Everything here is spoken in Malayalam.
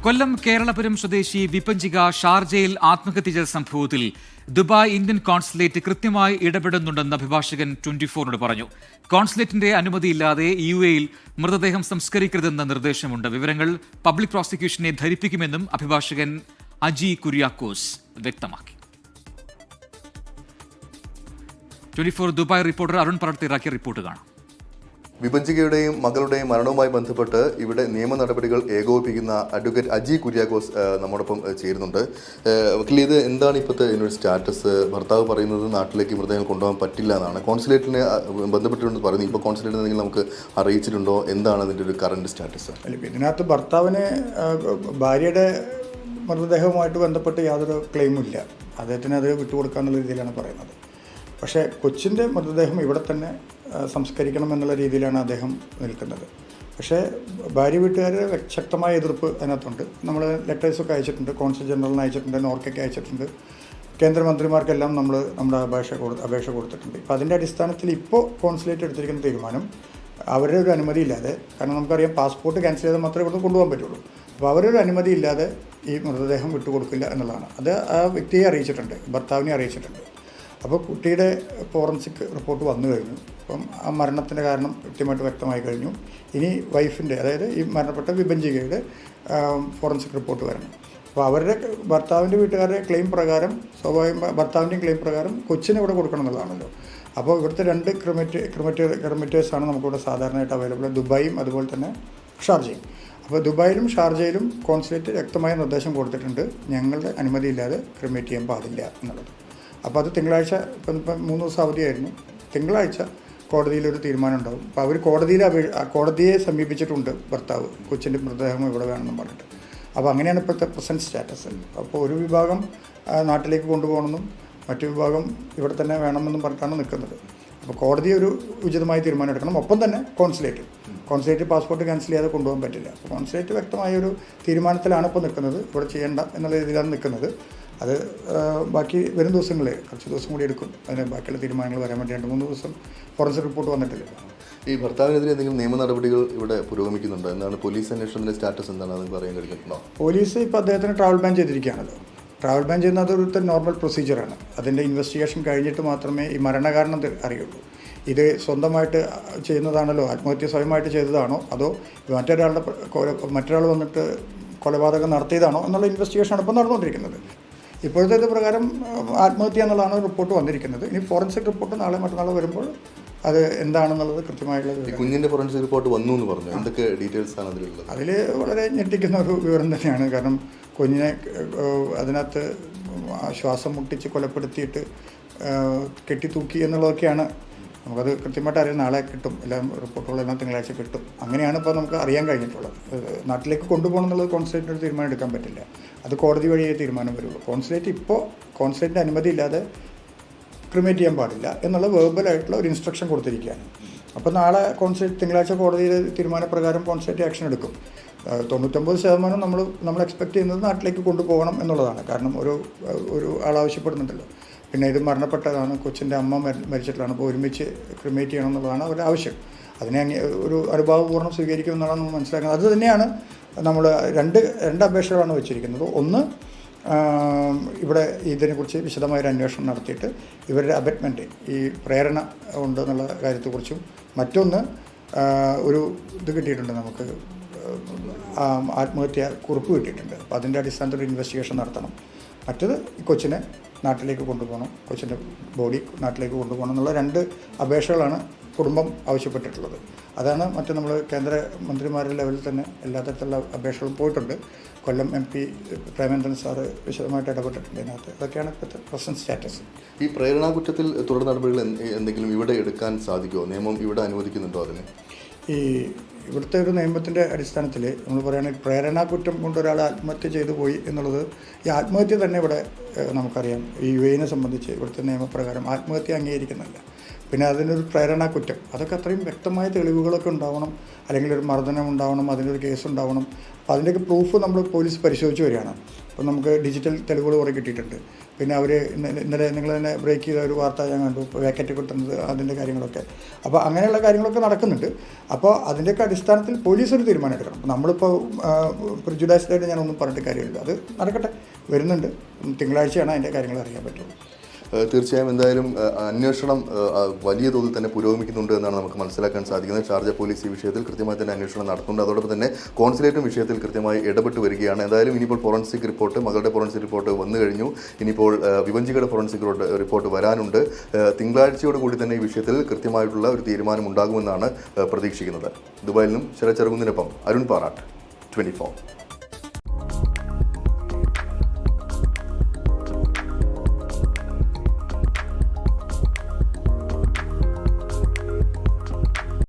കൊല്ലം കേരളപുരം സ്വദേശി വിപഞ്ചിക ഷാർജയിൽ ആത്മഹത്യ ചെയ്ത സംഭവത്തിൽ ദുബായ് ഇന്ത്യൻ കോൺസുലേറ്റ് കൃത്യമായി ഇടപെടുന്നുണ്ടെന്ന് അഭിഭാഷകൻ 24നോട് പറഞ്ഞു. കോൺസുലേറ്റിന്റെ അനുമതിയില്ലാതെ UAE-യിൽ മൃതദേഹം സംസ്കരിക്കരുതെന്ന നിർദ്ദേശമുണ്ട്. വിവരങ്ങൾ പബ്ലിക് പ്രോസിക്യൂഷനെ ധരിപ്പിക്കുമെന്നും അഭിഭാഷകൻ അജി കുര്യാക്കോസ് വ്യക്തമാക്കി. 24 ദുബായ് റിപ്പോർട്ടർ അരുൺ പറട്ട് ഇറാക്കിയ റിപ്പോർട്ട് കാണാം. വിപഞ്ചികയുടെയും മകളുടെയും മരണവുമായി ബന്ധപ്പെട്ട് ഇവിടെ നിയമ നടപടികൾ ഏകോപിപ്പിക്കുന്ന അഡ്വക്കേറ്റ് അജി കുര്യാക്കോസ് നമ്മോടൊപ്പം ചേരുന്നുണ്ട്. വക്കീൽ, ഇത് എന്താണ് ഇപ്പോഴത്തെ ഇതിനൊരു സ്റ്റാറ്റസ്? ഭർത്താവ് പറയുന്നത് നാട്ടിലേക്ക് മൃതദേഹം കൊണ്ടുപോകാൻ പറ്റില്ല എന്നാണ്. കോൺസുലേറ്റിനെ ബന്ധപ്പെട്ടിട്ടുണ്ടെന്ന് പറയുന്നു. ഇപ്പോൾ കോൺസുലേറ്റ് എന്തെങ്കിലും നമുക്ക് അറിയിച്ചിട്ടുണ്ടോ? എന്താണ് അതിൻ്റെ ഒരു കറണ്ട് സ്റ്റാറ്റസ്? ഇതിനകത്ത് ഭർത്താവിന് ഭാര്യയുടെ മൃതദേഹവുമായിട്ട് ബന്ധപ്പെട്ട് യാതൊരു ക്ലെയിമും ഇല്ല. അദ്ദേഹത്തിന് അത് വിട്ടുകൊടുക്കാന്നുള്ള രീതിയിലാണ് പറയുന്നത്. പക്ഷേ കൊച്ചിൻ്റെ മൃതദേഹം ഇവിടെ തന്നെ സംസ്കരിക്കണം എന്നുള്ള രീതിയിലാണ് അദ്ദേഹം നിൽക്കുന്നത്. പക്ഷേ ഭാര്യ വീട്ടുകാരെ ശക്തമായ എതിർപ്പ് അതിനകത്തുണ്ട്. നമ്മൾ ലെറ്റേഴ്സൊക്കെ അയച്ചിട്ടുണ്ട്, കോൺസുൽ ജനറലിന് അയച്ചിട്ടുണ്ട്, നോർക്കയ്ക്ക് അയച്ചിട്ടുണ്ട്, കേന്ദ്രമന്ത്രിമാർക്കെല്ലാം നമ്മുടെ അപേക്ഷ കൊടുത്തിട്ടുണ്ട്. ഇപ്പോൾ അതിൻ്റെ അടിസ്ഥാനത്തിൽ ഇപ്പോൾ കോൺസുലേറ്റ് എടുത്തിരിക്കുന്ന തീരുമാനം അവരുടെ ഒരു അനുമതി ഇല്ലാതെ, കാരണം നമുക്കറിയാം പാസ്പോർട്ട് ക്യാൻസൽ ചെയ്താൽ മാത്രമേ ഇവിടെ കൊണ്ടുപോകാൻ പറ്റുള്ളൂ. അപ്പോൾ അവരൊരു അനുമതി ഇല്ലാതെ ഈ മൃതദേഹം വിട്ടുകൊടുക്കില്ല എന്നുള്ളതാണ്. അത് ആ വ്യക്തിയെ അറിയിച്ചിട്ടുണ്ട്, ഭർത്താവിനെ അറിയിച്ചിട്ടുണ്ട്. അപ്പോൾ കുട്ടിയുടെ ഫോറൻസിക് റിപ്പോർട്ട് വന്നു കഴിഞ്ഞു. അപ്പം ആ മരണത്തിൻ്റെ കാരണം കൃത്യമായിട്ട് വ്യക്തമായി കഴിഞ്ഞു. ഇനി വൈഫിൻ്റെ, അതായത് ഈ മരണപ്പെട്ട വിപഞ്ചികയുടെ ഫോറൻസിക് റിപ്പോർട്ട് വരണം. അപ്പോൾ അവരുടെ ഭർത്താവിൻ്റെ വീട്ടുകാരുടെ ക്ലെയിം പ്രകാരം, സ്വാഭാവികം ഭർത്താവിൻ്റെയും ക്ലെയിം പ്രകാരം കൊച്ചിന് ഇവിടെ കൊടുക്കണം എന്നുള്ളതാണല്ലോ. അപ്പോൾ ഇവിടുത്തെ രണ്ട് ക്രിമറ്റേഴ്സാണ് നമുക്കിവിടെ സാധാരണയായിട്ട് അവൈലബിൾ, ദുബായും അതുപോലെ തന്നെ ഷാർജയും. അപ്പോൾ ദുബായിലും ഷാർജയിലും കോൺസുലേറ്റ് വ്യക്തമായ നിർദ്ദേശം കൊടുത്തിട്ടുണ്ട്, ഞങ്ങളുടെ അനുമതിയില്ലാതെ ക്രിമേറ്റ് ചെയ്യാൻ പാടില്ല എന്നുള്ളത്. അപ്പോൾ അത് തിങ്കളാഴ്ച, ഇപ്പം 3 ദിവസം അവധിയായിരുന്നു, തിങ്കളാഴ്ച കോടതിയിലൊരു തീരുമാനം ഉണ്ടാകും. അപ്പോൾ അവർ കോടതിയെ സമീപിച്ചിട്ടുണ്ട് ഭർത്താവ്, കൊച്ചിൻ്റെ മൃതദേഹം ഇവിടെ വേണമെന്ന് പറഞ്ഞിട്ട്. അപ്പോൾ അങ്ങനെയാണ് ഇപ്പോഴത്തെ പ്രസൻറ്റ് സ്റ്റാറ്റസ്. അപ്പോൾ ഒരു വിഭാഗം നാട്ടിലേക്ക് കൊണ്ടുപോകണമെന്നും മറ്റു വിഭാഗം ഇവിടെ തന്നെ വേണമെന്നും പറഞ്ഞിട്ടാണ് നിൽക്കുന്നത്. അപ്പോൾ കോടതി ഒരു ഉചിതമായ തീരുമാനം എടുക്കണം. ഒപ്പം തന്നെ കോൺസുലേറ്റ് പാസ്പോർട്ട് ക്യാൻസൽ ചെയ്യാതെ കൊണ്ടുപോകാൻ പറ്റില്ല. അപ്പോൾ കോൺസുലേറ്റ് വ്യക്തമായ ഒരു തീരുമാനത്തിലാണ് ഇപ്പോൾ നിൽക്കുന്നത്, ഇവിടെ ചെയ്യേണ്ട എന്നുള്ള രീതിയിലാണ് നിൽക്കുന്നത്. അത് ബാക്കി വരും ദിവസങ്ങളിൽ കുറച്ച് ദിവസം കൂടി എടുക്കും അതിന് ബാക്കിയുള്ള തീരുമാനങ്ങൾ വരാൻ വേണ്ടി. 2-3 ദിവസം ഫോറൻസിക് റിപ്പോർട്ട് വന്നിട്ടില്ല. ഈ ഭർത്താവിനെതിരെ എന്തെങ്കിലും നിയമ നടപടികൾ ഇവിടെ പുരോഗമിക്കുന്നുണ്ടോ? എന്താണ് പോലീസ് അന്വേഷണത്തിൻ്റെ സ്റ്റാറ്റസ്? എന്താണ് അത് പറയാൻ കഴിഞ്ഞിട്ടുണ്ടോ? പോലീസ് ഇപ്പോൾ അദ്ദേഹത്തിന് ട്രാവൽ ബാൻ ചെയ്തിരിക്കുകയാണല്ലോ. ട്രാവൽ ബാൻ ചെയ്യുന്നത് അതൊരു നോർമൽ പ്രൊസീജിയറാണ്. അതിൻ്റെ ഇൻവെസ്റ്റിഗേഷൻ കഴിഞ്ഞിട്ട് മാത്രമേ ഈ മരണകാരണം അറിയുള്ളൂ. ഇത് സ്വന്തമായിട്ട് ചെയ്യുന്നതാണല്ലോ, ആത്മഹത്യ സ്വയമായിട്ട് ചെയ്തതാണോ അതോ മറ്റൊരാൾ വന്നിട്ട് കൊലപാതകം നടത്തിയതാണോ എന്നുള്ള ഇൻവെസ്റ്റിഗേഷനാണ് ഇപ്പോൾ നടന്നുകൊണ്ടിരിക്കുന്നത്. ഇപ്പോഴത്തെ പ്രകാരം ആത്മഹത്യ എന്നുള്ളതാണ് റിപ്പോർട്ട് വന്നിരിക്കുന്നത്. ഇനി ഫോറൻസിക് റിപ്പോർട്ട് നാളെ മറ്റന്നാൾ വരുമ്പോൾ അത് എന്താണെന്നുള്ളത് കൃത്യമായിട്ടുള്ള കുഞ്ഞിൻ്റെ ഫോറൻസിക് റിപ്പോർട്ട് വന്നു എന്ന് പറഞ്ഞു. എന്തൊക്കെ ഡീറ്റെയിൽസ് ആണ് അതിലുള്ളത്? അതിൽ വളരെ ഞെട്ടിക്കുന്ന ഒരു വിവരം തന്നെയാണ്. കാരണം കുഞ്ഞിനെ അതിനകത്ത് ശ്വാസം മുട്ടിച്ച് കൊലപ്പെടുത്തിയിട്ട് കെട്ടിത്തൂക്കി എന്നുള്ളതൊക്കെയാണ്. നമുക്കത് കൃത്യമായിട്ട് അറിയാം. നാളെ കിട്ടും, എല്ലാം റിപ്പോർട്ടുകളെല്ലാം തിങ്കളാഴ്ച കിട്ടും. അങ്ങനെയാണ് ഇപ്പോൾ നമുക്ക് അറിയാൻ കഴിഞ്ഞിട്ടുള്ളത്. നാട്ടിലേക്ക് കൊണ്ടുപോകണം എന്നുള്ളത് കോൺസുലേറ്റിനൊരു തീരുമാനം എടുക്കാൻ പറ്റില്ല, അത് കോടതി വഴിയേ തീരുമാനം വരുള്ളൂ. കോൺസുലേറ്റിൻ്റെ അനുമതി ഇല്ലാതെ ക്രിമേറ്റ് ചെയ്യാൻ പാടില്ല എന്നുള്ള വെർബലായിട്ടുള്ള ഒരു ഇൻസ്ട്രക്ഷൻ കൊടുത്തിരിക്കുകയാണ്. അപ്പോൾ നാളെ തിങ്കളാഴ്ച കോടതിയുടെ തീരുമാനപ്രകാരം കോൺസുലേറ്റ് ആക്ഷൻ എടുക്കും. 99% നമ്മൾ എക്സ്പെക്ട് ചെയ്യുന്നത് നാട്ടിലേക്ക് കൊണ്ടുപോകണം എന്നുള്ളതാണ്. കാരണം ഒരു ആളാവശ്യപ്പെടുന്നുണ്ടല്ലോ. പിന്നെ ഇത് മരണപ്പെട്ടതാണ്, കൊച്ചിൻ്റെ അമ്മ മരിച്ചിട്ടുള്ളതാണ്, അപ്പോൾ ഒരുമിച്ച് ക്രിമേറ്റ് ചെയ്യണം എന്നുള്ളതാണ് അവരുടെ ആവശ്യം. അതിനെ ഒരു അനുഭാവപൂർണ്ണം സ്വീകരിക്കുമെന്നുള്ളതാണ് നമ്മൾ മനസ്സിലാക്കുന്നത്. അത് തന്നെയാണ് നമ്മൾ രണ്ട് അപേക്ഷകളാണ് വെച്ചിരിക്കുന്നത്. ഒന്ന്, ഇവിടെ ഇതിനെക്കുറിച്ച് വിശദമായൊരു അന്വേഷണം നടത്തിയിട്ട് ഇവരുടെ അബറ്റ്മെൻറ്റ്, ഈ പ്രേരണ ഉണ്ടെന്നുള്ള കാര്യത്തെക്കുറിച്ചും, മറ്റൊന്ന് ഒരു ഇത് കിട്ടിയിട്ടുണ്ട്, നമുക്ക് ആത്മഹത്യ കുറിപ്പ് കിട്ടിയിട്ടുണ്ട്. അപ്പോൾ അതിൻ്റെ അടിസ്ഥാനത്തിൽ ഒരു ഇൻവെസ്റ്റിഗേഷൻ നടത്തണം. മറ്റത് കൊച്ചിനെ നാട്ടിലേക്ക് കൊണ്ടുപോകണം, കൊച്ചിൻ്റെ ബോഡി നാട്ടിലേക്ക് കൊണ്ടുപോകണം എന്നുള്ള 2 അപേക്ഷകളാണ് കുടുംബം ആവശ്യപ്പെട്ടിട്ടുള്ളത്. അതാണ് നമ്മൾ കേന്ദ്രമന്ത്രിമാരുടെ ലെവലിൽ തന്നെ എല്ലാ തരത്തിലുള്ള അപേക്ഷകളും പോയിട്ടുണ്ട്. കൊല്ലം MP പ്രേമേന്ദ്രൻ സാറ് വിശദമായിട്ട് ഇടപെട്ടിട്ടുണ്ട് ഇതിനകത്ത്. അതൊക്കെയാണ് ഇപ്പോഴത്തെ പ്രസൻറ്റ് സ്റ്റാറ്റസ്. ഈ പ്രേരണാ കുറ്റത്തിൽ തുടർ നടപടികൾ എന്തെങ്കിലും ഇവിടെ എടുക്കാൻ സാധിക്കുമോ? നിയമം ഇവിടെ അനുവദിക്കുന്നുണ്ടോ അതിന്? ഇവിടുത്തെ ഒരു നിയമത്തിൻ്റെ അടിസ്ഥാനത്തിൽ നമ്മൾ പറയുകയാണെങ്കിൽ പ്രേരണാ കുറ്റം കൊണ്ട് ഒരാൾ ആത്മഹത്യ ചെയ്തു പോയി എന്നുള്ളത്, ഈ ആത്മഹത്യ തന്നെ ഇവിടെ നമുക്കറിയാം ഈ UAE-നെ സംബന്ധിച്ച് ഇവിടുത്തെ നിയമപ്രകാരം ആത്മഹത്യ അംഗീകരിക്കുന്നില്ല. പിന്നെ അതിനൊരു പ്രേരണാ കുറ്റം, അതൊക്കെ അത്രയും വ്യക്തമായ തെളിവുകളൊക്കെ ഉണ്ടാവണം, അല്ലെങ്കിൽ ഒരു മർദ്ദനം ഉണ്ടാവണം, അതിനൊരു കേസ് ഉണ്ടാവണം. അപ്പോൾ അതിൻ്റെയൊക്കെ പ്രൂഫ് നമ്മൾ പോലീസ് പരിശോധിച്ച് വരികയാണ്. അപ്പോൾ നമുക്ക് ഡിജിറ്റൽ തെളിവുകൾ കുറേ കിട്ടിയിട്ടുണ്ട്. പിന്നെ അവർ ഇന്നലെ നിങ്ങൾ തന്നെ ബ്രേക്ക് ചെയ്ത ഒരു വാർത്ത ഞാൻ കണ്ടു, വേക്കറ്റ് കിട്ടുന്നത് അതിൻ്റെ കാര്യങ്ങളൊക്കെ. അപ്പോൾ അങ്ങനെയുള്ള കാര്യങ്ങളൊക്കെ നടക്കുന്നുണ്ട്. അപ്പോൾ അതിൻ്റെയൊക്കെ അടിസ്ഥാനത്തിൽ പോലീസ് ഒരു തീരുമാനം എടുക്കണം. നമ്മളിപ്പോൾ പ്രിജുഡൈസ്ഡ് ആയിട്ട് ഞാനൊന്നും പറഞ്ഞിട്ട് കാര്യമില്ല. അത് നടക്കട്ടെ, വരുന്നുണ്ട്. തിങ്കളാഴ്ചയാണ് അതിൻ്റെ കാര്യങ്ങൾ അറിയാൻ പറ്റുള്ളൂ. തീർച്ചയായും എന്തായാലും അന്വേഷണം വലിയ തോതിൽ തന്നെ പുരോഗമിക്കുന്നുണ്ട് എന്നാണ് നമുക്ക് മനസ്സിലാക്കാൻ സാധിക്കുന്നത്. ഷാർജ പോലീസ് ഈ വിഷയത്തിൽ കൃത്യമായി തന്നെ അന്വേഷണം നടത്തുന്നുണ്ട്. അതോടൊപ്പം തന്നെ കോൺസുലേറ്റും വിഷയത്തിൽ കൃത്യമായി ഇടപെട്ട് വരികയാണ്. എന്തായാലും ഇനിയിപ്പോൾ ഫോറൻസിക് റിപ്പോർട്ട്, മകളുടെ ഫോറൻസിക് റിപ്പോർട്ട് വന്നു കഴിഞ്ഞു. ഇനിയിപ്പോൾ വിഭജികയുടെ ഫോറൻസിക് റിപ്പോർട്ട് വരാനുണ്ട്. തിങ്കളാഴ്ചയോട് കൂടി തന്നെ ഈ വിഷയത്തിൽ കൃത്യമായിട്ടുള്ള ഒരു തീരുമാനം ഉണ്ടാകുമെന്നാണ് പ്രതീക്ഷിക്കുന്നത്. ദുബായിൽ നിന്നും ശരത് ചെറുകുന്നിനൊപ്പം അരുൺ പാറാട്ട്, 24.